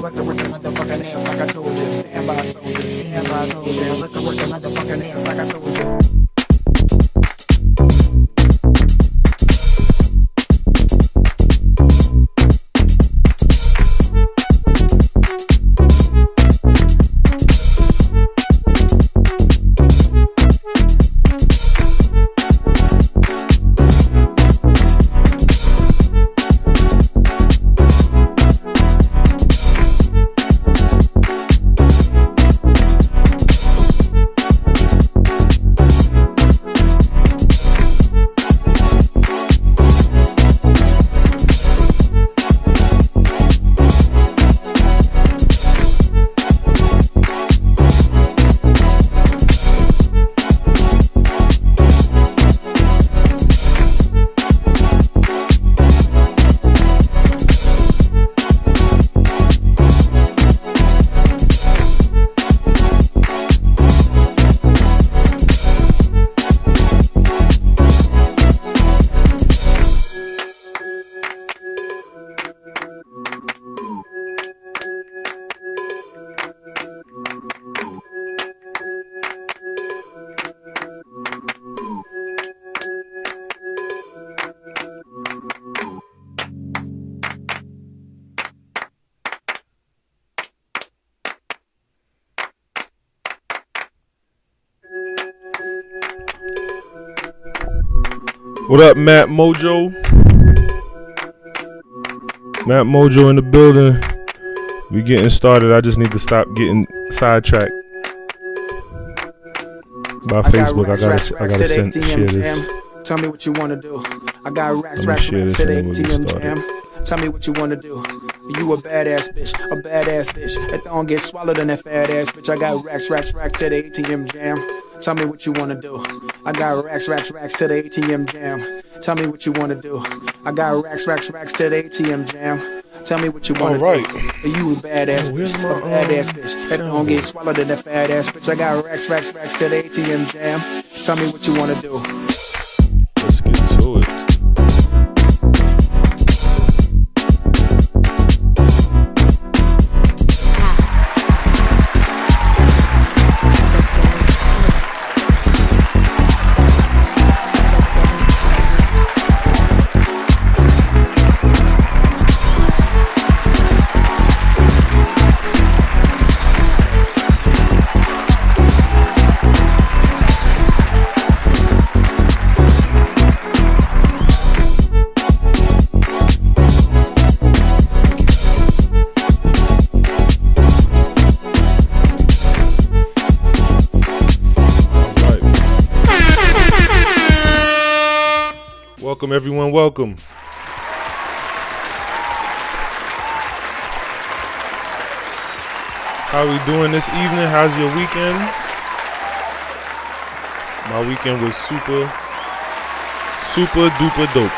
Let the work the motherfucking ass like I told you. Stand by soldier, stand by soldier. Let the work the motherfucking ass like I told you. What up, Matt Mojo? Matt Mojo in the building. We getting started. I just need to stop getting sidetracked by Facebook. I gotta share this. Tell me what you wanna do. I got racks to the ATM jam. Tell me what you wanna do. You a badass bitch, That don't get swallowed in that fat ass bitch. I got racks to the ATM jam. Tell me what you wanna do. I got racks to the ATM jam. Tell me what you wanna do. I got racks to the ATM jam. Tell me what you wanna do. You a badass bitch, That don't get swallowed in that fat ass bitch. I got racks to the ATM jam. Tell me what you wanna do. Let's get to it. Welcome, everyone. Welcome. How are we doing this evening? How's your weekend? My weekend was super duper dope.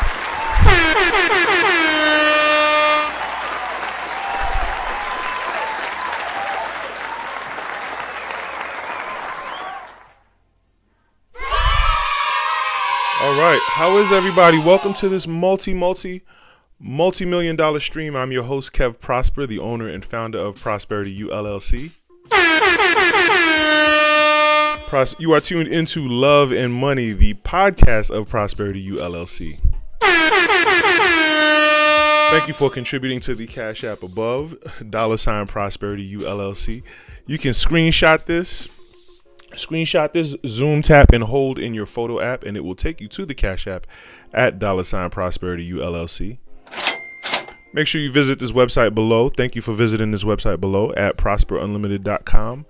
All right, how is everybody? Welcome to this multi-million dollar stream. I'm your host, Kev Prosper, the owner and founder of Prosperity U LLC. You are tuned into Love and Money, the podcast of Prosperity U LLC. Thank you for contributing to the Cash App above, $ Prosperity U LLC. You can screenshot this, zoom tap, and hold in your photo app, and it will take you to the Cash App at $ Prosperity U LLC. Make sure you visit this website below. Thank you for visiting this website below at prosperunlimited.com.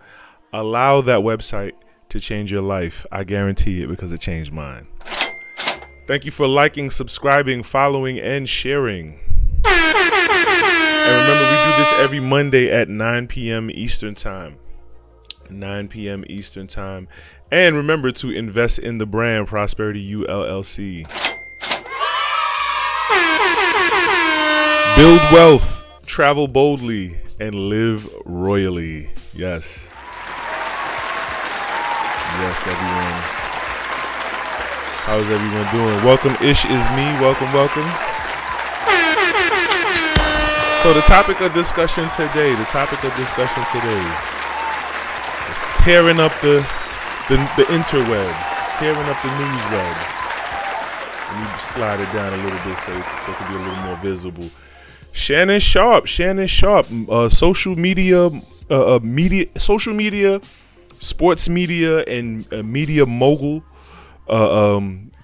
Allow that website to change your life. I guarantee it, because it changed mine. Thank you for liking, subscribing, following, and sharing. And remember, we do this every Monday at 9 p.m. Eastern Time. 9 p.m. Eastern Time. And remember to invest in the brand Prosperity U LLC. Build wealth, travel boldly, and live royally. Yes. Yes, everyone. How's everyone doing? Welcome, Ish is me. Welcome. So the topic of discussion today is tearing up the interwebs, tearing up the newswebs. Let me slide it down a little bit so it can be a little more visible. Shannon Sharpe, social media, sports media, and media mogul,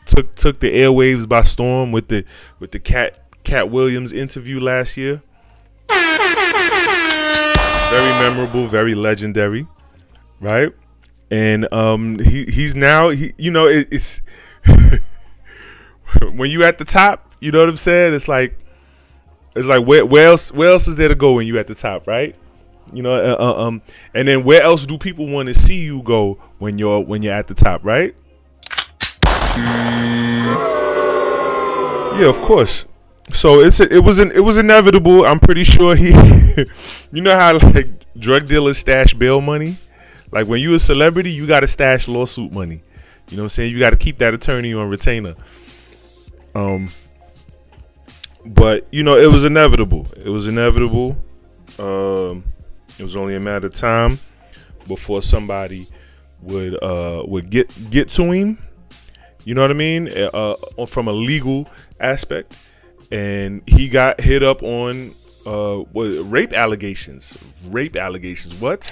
took the airwaves by storm with the Cat Williams interview last year. Very memorable, very legendary, right? And he's now it's when you at the top, you know what I'm saying? It's like where else is there to go when you at the top, right? You know, and then where else do people want to see you go when you're at the top, right? Yeah, of course. So it was inevitable. I'm pretty sure he, you know how like drug dealers stash bail money, like when you a celebrity, you got to stash lawsuit money. You know what I'm saying? You got to keep that attorney on retainer. But you know, it was inevitable. It was inevitable. It was only a matter of time before somebody would get to him. You know what I mean? From a legal aspect, and he got hit up on rape allegations. Rape allegations. What?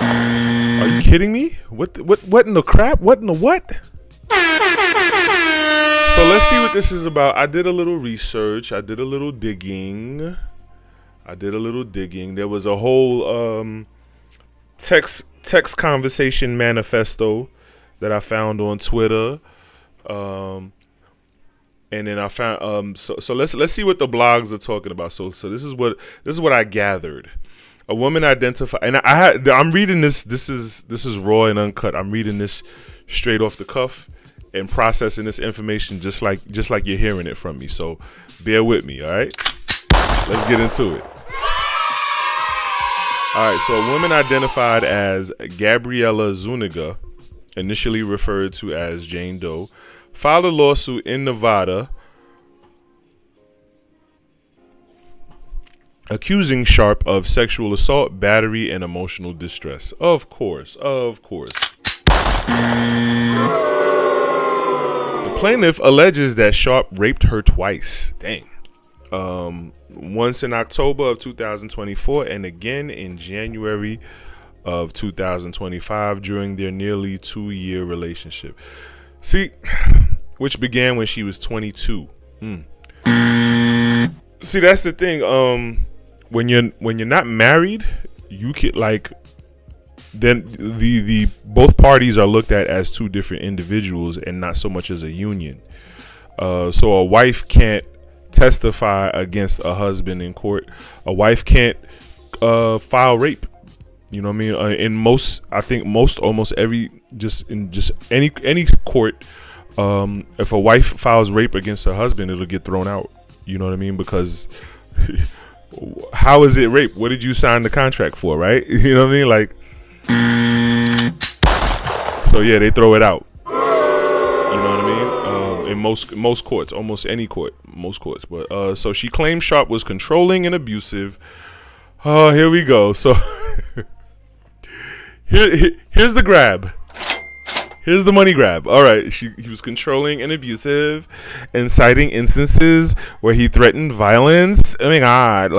Are you kidding me? What in the crap? What in the what? So let's see what this is about. I did a little research. I did a little digging. There was a whole text conversation manifesto that I found on Twitter. And then I found so let's see what the blogs are talking about. So this is what I gathered. A woman identified, and I'm reading this. This is raw and uncut. I'm reading this straight off the cuff and processing this information just like you're hearing it from me. So bear with me, all right? Let's get into it. All right. So a woman identified as Gabriella Zuniga, initially referred to as Jane Doe, filed a lawsuit in Nevada accusing Sharpe of sexual assault, battery, and emotional distress. Of course. The plaintiff alleges that Sharpe raped her twice. Dang. Once in October of 2024 and again in January of 2025 during their nearly 2-year relationship. See, which began when she was 22. See, that's the thing. When you're not married, you can then the both parties are looked at as two different individuals and not so much as a union. So a wife can't testify against a husband in court. A wife can't file rape. You know what I mean? In most, I think almost every, any court, if a wife files rape against her husband, it'll get thrown out. You know what I mean? Because how is it rape? What did you sign the contract for, right? You know what I mean? So yeah, they throw it out. You know what I mean? In most courts, almost any court, most courts. But so she claimed Sharpe was controlling and abusive. Oh, here we go. So here's the grab. Here's the money grab. All right, he was controlling and abusive, inciting instances where he threatened violence. Oh my God,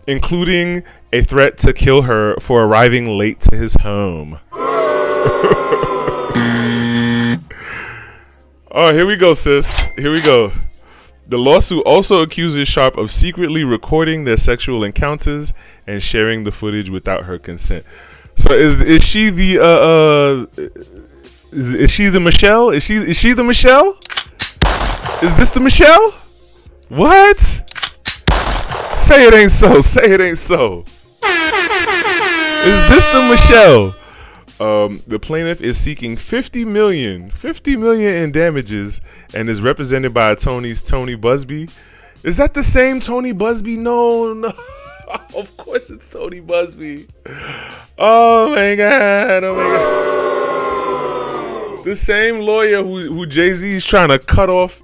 including a threat to kill her for arriving late to his home. Oh, here we go, sis. Here we go. The lawsuit also accuses Sharpe of secretly recording their sexual encounters and sharing the footage without her consent. So is she the is she the Michelle? Is she the Michelle? Is this the Michelle? What? Say it ain't so. Say it ain't so. Is this the Michelle? The plaintiff is seeking $50 million in damages and is represented by attorneys Tony Busby. Is that the same Tony Busby? No. Of course it's Tony Busby. Oh my God. The same lawyer who Jay-Z is trying to cut off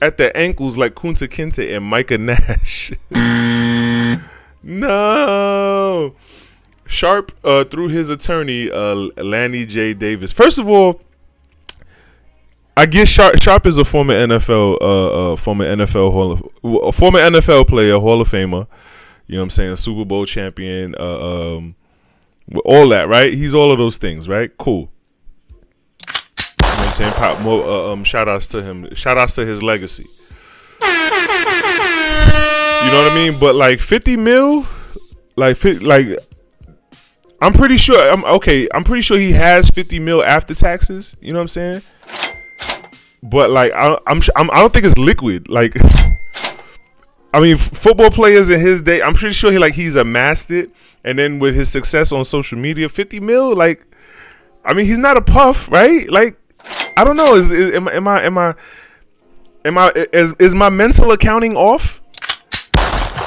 at the ankles like Kunta Kinte and Micah Nash. No. Sharpe, through his attorney, Lanny J. Davis. First of all, I guess Sharpe is a former NFL player, Hall of Famer. You know what I'm saying? Super Bowl champion, all that, right? He's all of those things, right? Cool. You know what I'm saying? Pop more shout outs to him. Shout outs to his legacy. You know what I mean? But like 50 mil, I'm pretty sure I'm pretty sure he has 50 mil after taxes, you know what I'm saying? But like I don't think it's liquid. Like I mean, football players in his day, I'm pretty sure he's amassed it, and then with his success on social media, 50 mil, like, I mean, he's not a puff, right? Like, I don't know. Is my mental accounting off?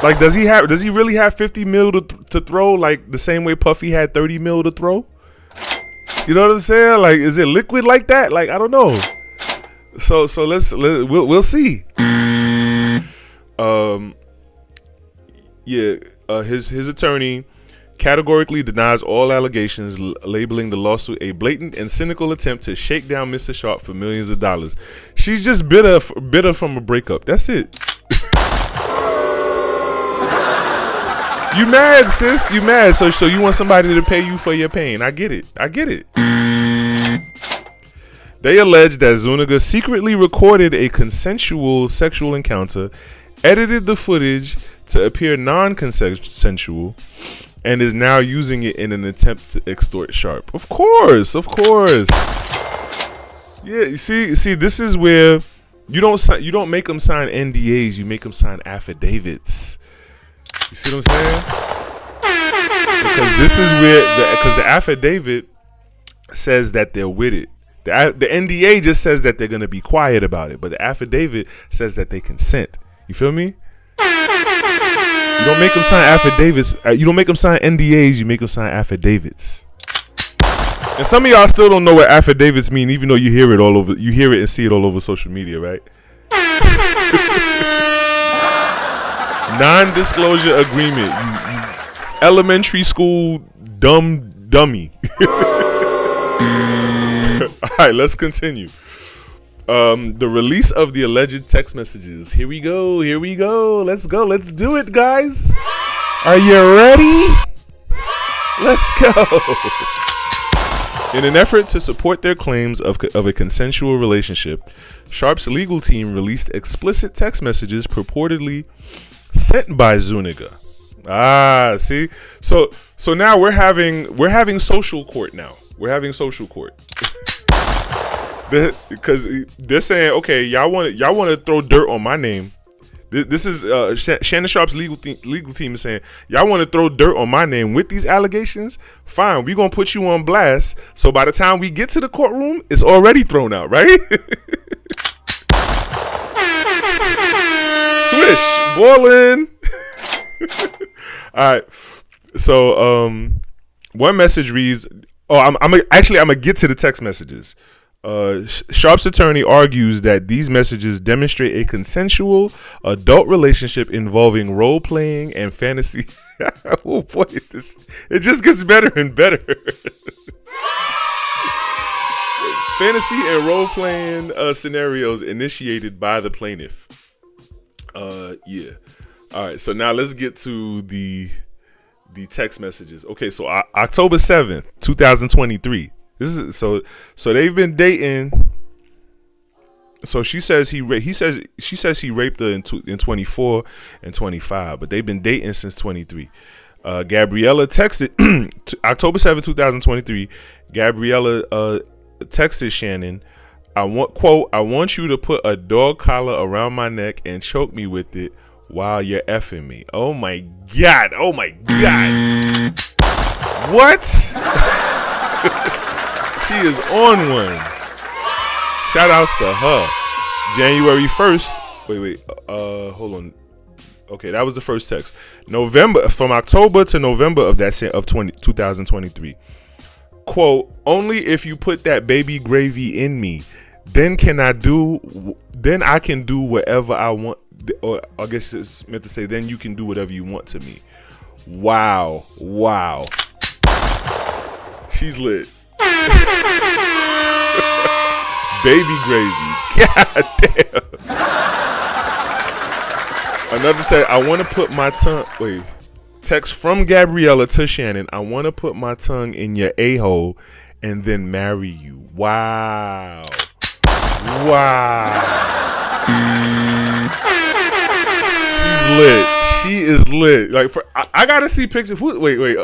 Like, does he really have 50 mil to throw like the same way Puffy had 30 mil to throw? You know what I'm saying? Like, is it liquid like that? Like, I don't know. So we'll see. His attorney categorically denies all allegations, labeling the lawsuit a blatant and cynical attempt to shake down Mr. Sharpe for millions of dollars. She's just bitter from a breakup. That's it. You mad, sis? You mad? So you want somebody to pay you for your pain? I get it. They allege that Zuniga secretly recorded a consensual sexual encounter, edited the footage to appear non-consensual, and is now using it in an attempt to extort Sharpe. Of course. Yeah, you see, this is where you don't make them sign NDAs, you make them sign affidavits. You see what I'm saying? Because this is where the affidavit says that they're with it. The NDA just says that they're going to be quiet about it, but the affidavit says that they consent. You feel me? You don't make them sign affidavits. You don't make them sign NDAs. You make them sign affidavits. And some of y'all still don't know what affidavits mean, even though you hear it all over. You hear it and see it all over social media, right? Non-disclosure agreement. You elementary school dummy. All right, let's continue. The release of the alleged text messages. Here we go. Let's go. Let's do it, guys. Are you ready? Let's go. In an effort to support their claims of a consensual relationship, Sharpe's legal team released explicit text messages purportedly sent by Zuniga. See? So now we're having social court now. We're having social court. Because they're saying, okay, y'all want to throw dirt on my name. This is Shannon Sharpe's legal team is saying, y'all want to throw dirt on my name with these allegations? Fine, we're gonna put you on blast. So by the time we get to the courtroom, it's already thrown out, right? Swish, ballin'. All right. So one message reads, I'm gonna get to the text messages. Sharpe's attorney argues that these messages demonstrate a consensual adult relationship involving role playing and fantasy. Oh boy, it just gets better and better. Fantasy and role playing scenarios initiated by the plaintiff. Yeah. All right. So now let's get to the text messages. Okay. So October 7th, 2023. This is so they've been dating. So she says he raped her in 24 and 25, but they've been dating since 23. Gabriella texted October 7, 2023. Gabriella texted Shannon, I want you to put a dog collar around my neck and choke me with it while you're effing me. Oh my god. What? She is on one. Shout outs to her. January 1st. Wait. Hold on. Okay, that was the first text. From October to November of 2023. Quote, only if you put that baby gravy in me. then I can do whatever I want, or I guess it's meant to say, then you can do whatever you want to me. Wow. She's lit. Baby gravy. God damn. Another text. I want to put my tongue. Wait. Text from Gabriella to Shannon. I want to put my tongue in your a-hole and then marry you. Wow. She's lit. She is lit. Like, I gotta see pictures. Wait.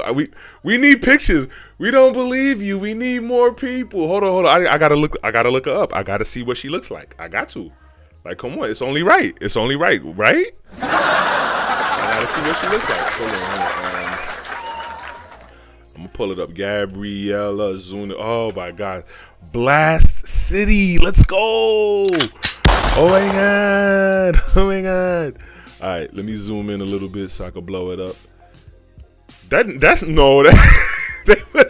We need pictures. We don't believe you. We need more people. Hold on. I gotta look her up. I gotta see what she looks like. I got to. Like, come on. It's only right, right? I gotta see what she looks like. Hold on. I'm gonna pull it up. Gabriella Zuna. Oh my God. Blast City. Let's go. Oh my God. All right, let me zoom in a little bit so I can blow it up. That's the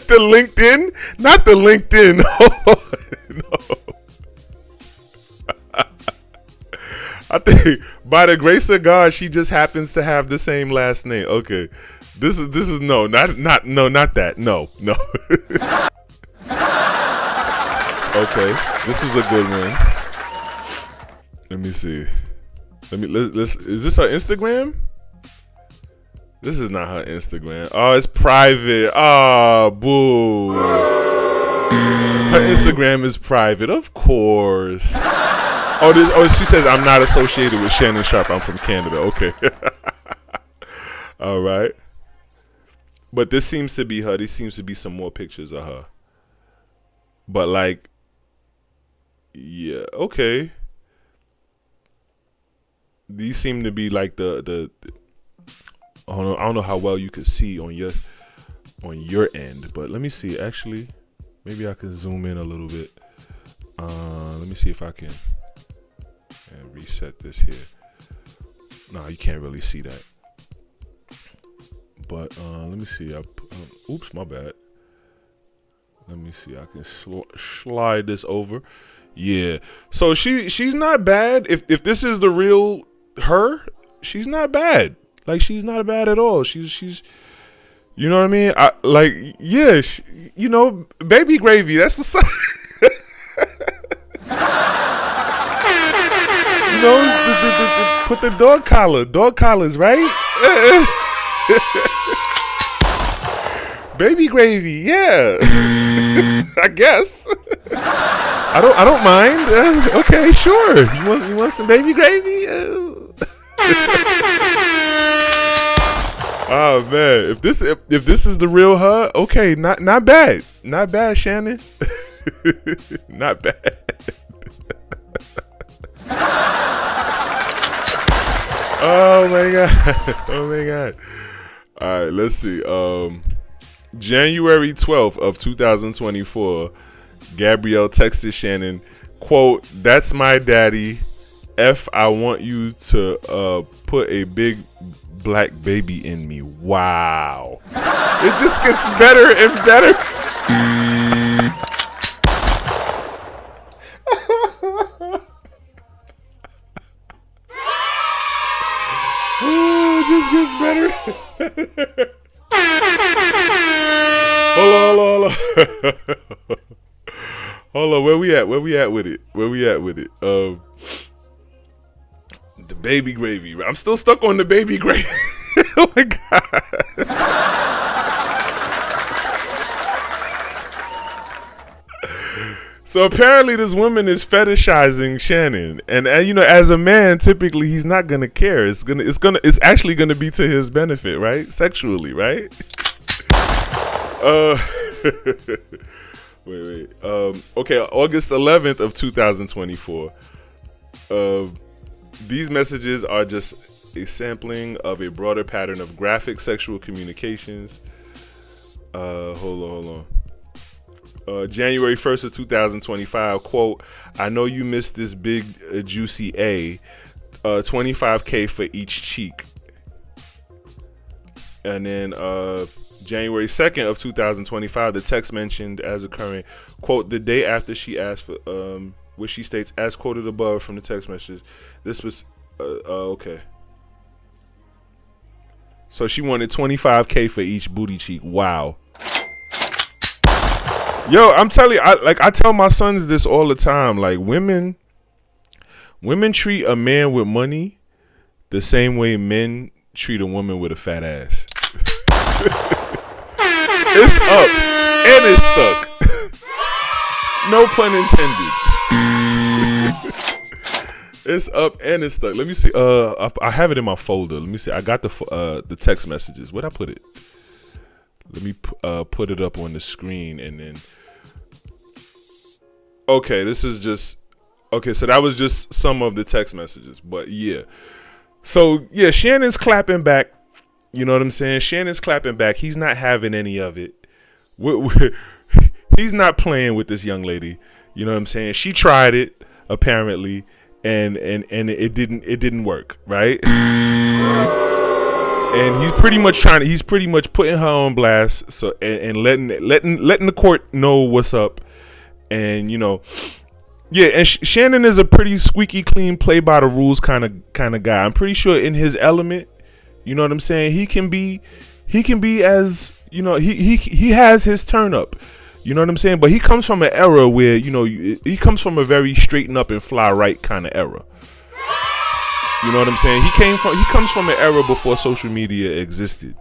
LinkedIn, not the LinkedIn. No. I think by the grace of God, she just happens to have the same last name. Okay, this is not that. No. Okay, this is a good one. Let me see. Let's. Is this her Instagram? This is not her Instagram. Oh, it's private. Oh, boo. Her Instagram is private, of course. She says I'm not associated with Shannon Sharpe. I'm from Canada. Okay. All right. But this seems to be her. There seems to be some more pictures of her. But like, yeah, okay. These seem to be like the I don't know how well you can see on your end, but let me see. Actually, maybe I can zoom in a little bit. Let me see if I can reset this here. No, you can't really see that. But let me see. Oops, my bad. Let me see. I can slide this over. Yeah. So she's not bad. If this is the real her, she's not bad. Like, she's not bad at all. She's you know what I mean? Baby gravy. That's what's up. Put the dog collars, right? Baby gravy, yeah. I guess. I don't mind. Okay, sure. You want some baby gravy? Oh man, if this is the real her, okay, not bad, Shannon. Not bad. Oh my god. All right, let's see. January 12th of 2024, Gabrielle texted Shannon, quote, "That's my daddy. F, I want you to put a big black baby in me." Wow. It just gets better and better. Oh, it just gets better. Hold on. Hold on, where we at with it? The baby gravy. I'm still stuck on the baby gravy. Oh my god. So apparently this woman is fetishizing Shannon, and as a man, typically he's not gonna care. It's actually gonna be to his benefit, right? Sexually, right? Wait. Okay, August 11th of 2024. These messages are just a sampling of a broader pattern of graphic sexual communications. Hold on. January 1st of 2025, quote, "I know you missed this big juicy A, $25K for each cheek." And then January 2nd of 2025, the text mentioned as occurring, quote, "The day after she asked for where she states, as quoted above from the text message, this was okay. So she wanted $25K for each booty cheek. Wow. Yo, I'm telling you, I tell my sons this all the time. Like, women treat a man with money the same way men treat a woman with a fat ass. It's up and it's stuck. No pun intended. It's up and it's stuck. Let me see. I have it in my folder. Let me see. I got the text messages. Where'd I put it? Let me put it up on the screen and then. Okay, this is just. Okay, so that was just some of the text messages, but yeah. So yeah, Shannon's clapping back. You know what I'm saying? Shannon's clapping back. He's not having any of it. He's not playing with this young lady. You know what I'm saying? She tried it apparently. And it didn't work, right? And he's pretty much putting her on blast, so and letting the court know what's up, and you know, yeah. And Shannon is a pretty squeaky clean, play by the rules kind of guy. I'm pretty sure in his element, you know what I'm saying. He can be as, you know, he has his turn up. You know what I'm saying? But he comes from an era where, you know, he comes from a very straighten up and fly right kind of era. You know what I'm saying? He comes from an era before social media existed,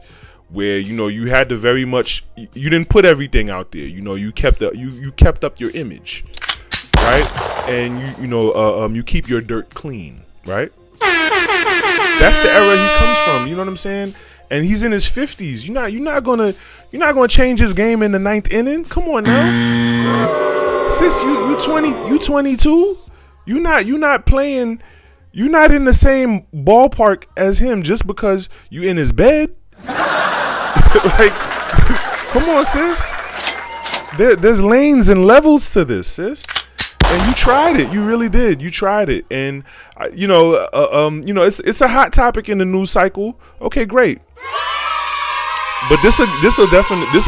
where, you know, you had to very much, you didn't put everything out there. You know, you kept up your image, right? And you keep your dirt clean, right? That's the era he comes from. You know what I'm saying? And he's in his 50s. You're not gonna change his game in the 9th inning. Come on now, sis. You 22. You're not playing. You're not in the same ballpark as him just because you in his bed. Like, come on, sis. There's lanes and levels to this, sis. And you tried it. You really did. You tried it. And it's a hot topic in the news cycle. Okay, great. But this will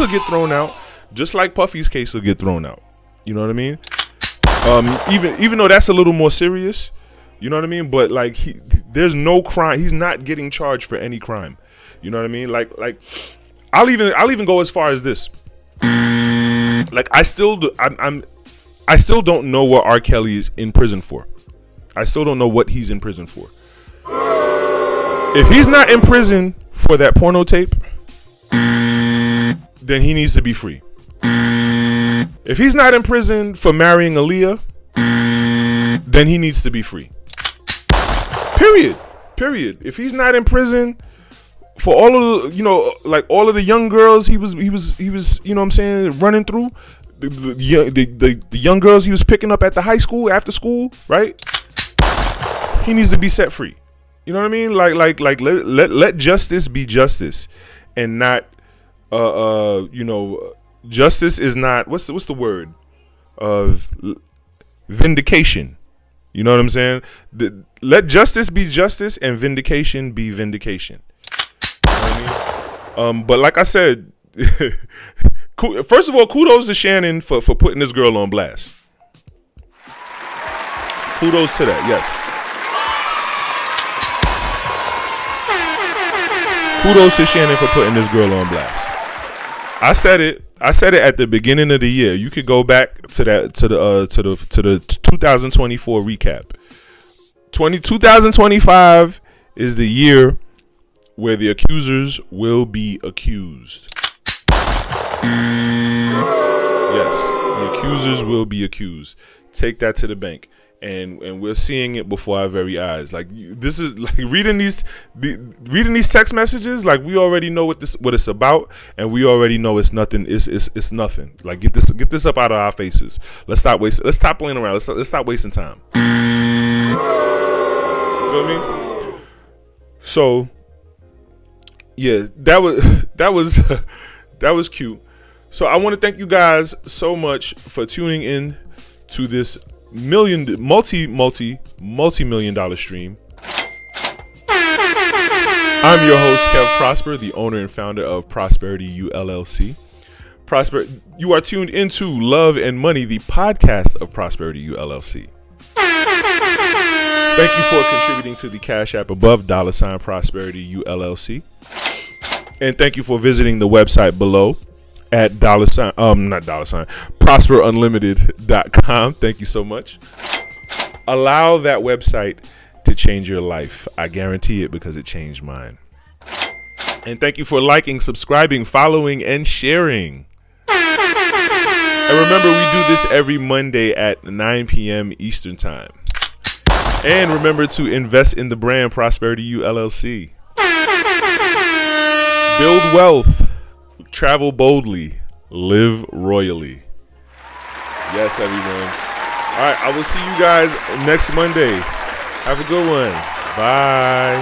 get thrown out, just like Puffy's case will get thrown out. You know what I mean? Even though that's a little more serious, you know what I mean? But like there's no crime. He's not getting charged for any crime. You know what I mean? Like I'll even go as far as this. Like I still don't know what R. Kelly is in prison for. I still don't know what he's in prison for. If he's not in prison for that porno tape, then he needs to be free. If he's not in prison for marrying Aaliyah, then he needs to be free. Period. If he's not in prison for all of the, all of the young girls he was, you know what I'm saying, running through, the young girls he was picking up at the high school, after school, right? He needs to be set free. You know what I mean? Like let justice be justice, and not justice is not what's the word of vindication. You know what I'm saying? Let justice be justice and vindication be vindication. You know what I mean? But like I said, first of all, kudos to Shannon for putting this girl on blast. Kudos to that, yes. Kudos to Shannon for putting this girl on blast. I said it at the beginning of the year. You could go back to the 2024 recap. 2025 is the year where the accusers will be accused. Yes, the accusers will be accused. Take that to the bank. And we're seeing it before our very eyes. Like, this is like reading these text messages. Like, we already know what it's about, and we already know it's nothing. It's nothing. Like, get this up out of our faces. Let's stop playing around. Let's stop wasting time. You feel me? So, yeah, that was cute. So I want to thank you guys so much for tuning in to this multi-million dollar stream. I'm your host, Kev Prosper, the owner and founder of Prosperity U LLC. You are tuned into Love and Money, the podcast of Prosperity U LLC. Thank you for contributing to the Cash App above $Prosperity ULLC. And thank you for visiting the website below at prosperunlimited.com. Thank you so much. Allow that website to change your life. I guarantee it, because it changed mine. And thank you for liking, subscribing, following, and sharing. And remember, we do this every Monday at 9 p.m. Eastern Time. And remember to invest in the brand Prosperity ULLC. Build wealth, travel boldly, live royally. Yes, everyone. All right, I will see you guys next Monday. Have a good one. Bye.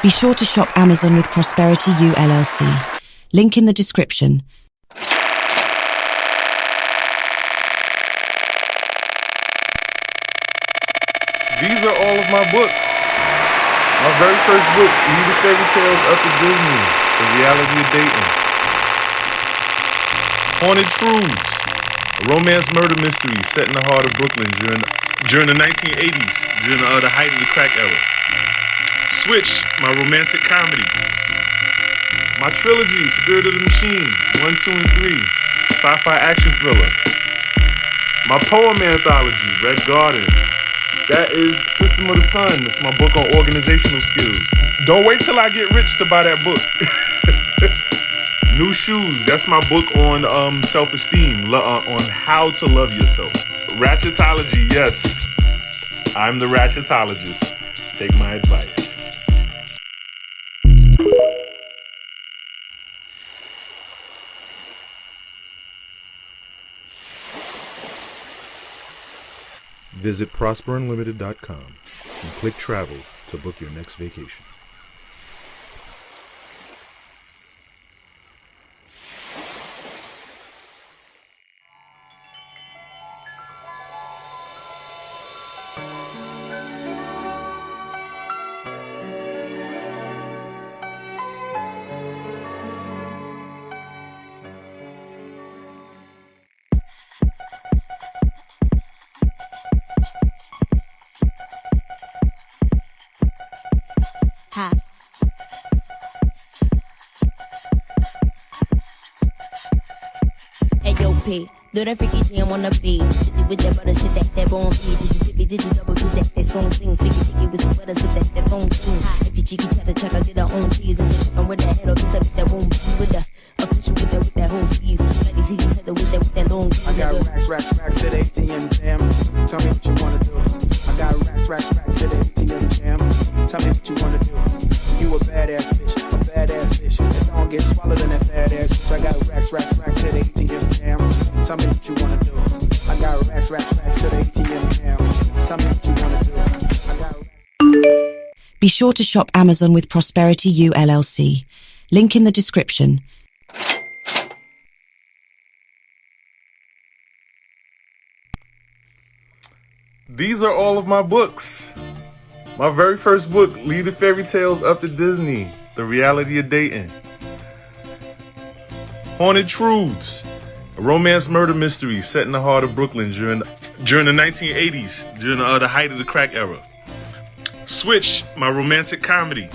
Be sure to shop Amazon with Prosperity ULLC. Link in the description. These are all of my books. My very first book, Leave the Fairy Tales Up to Disney, The Reality of Dating. Haunted Truths, a romance murder mystery set in the heart of Brooklyn during the 1980s, during the height of the crack era. Switch, my romantic comedy. My trilogy, Spirit of the Machine, 1, 2, and 3, sci-fi action thriller. My poem anthology, Red Garden. That is System of the Sun. That's my book on organizational skills. Don't wait till I get rich to buy that book. New Shoes. That's my book on self-esteem, on how to love yourself. Ratchet-ology. Yes, I'm the ratchetologist. Take my advice. Visit prosperunlimited.com and click travel to book your next vacation. Do that freaky jam on the beat. Shitty with that butter shit that bone feed. Did you double do that song thing. Flicky with some butter so that bone too. If you cheeky cheddar check, I get her own cheese. And so chicken with that head or this bitch that won't be with the official with that whole sleeve. Like these heat to the wish that with that long. I got racks at ATM jam. Tell me what you wanna do. I got racks at ATM jam. Tell me what you wanna do. You a badass bitch. If I don't get swallowed in that fat ass bitch, I got racks at ATM jam. Tell me what you wanna do. I got racks to the ATM jam. Tell me what you wanna do. I got. Be sure to shop Amazon with Prosperity ULLC. Link in the description. These are all of my books. My very first book, Leave the Fairy Tales Up to Disney, The Reality of Dating. Haunted Truths, a romance murder mystery set in the heart of Brooklyn during the 1980s, during the height of the crack era. Switch, my romantic comedy.